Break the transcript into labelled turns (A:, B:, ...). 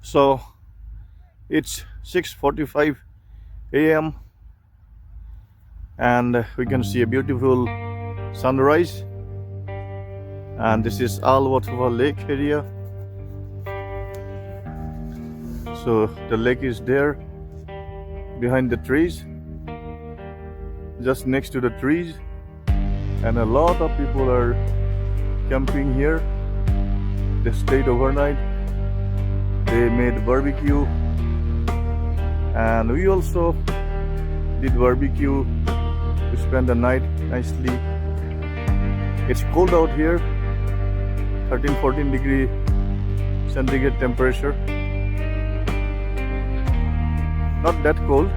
A: So it's 6:45 a.m. and we can see a beautiful sunrise, and this is Al Waterfall Lake area. So the lake is there behind the trees, just next to the trees, and a lot of people are camping here. They stayed overnight, they made barbecue, and we also did barbecue to spend the night nicely. It's cold out here, 13-14 degree centigrade temperature. Not that cold,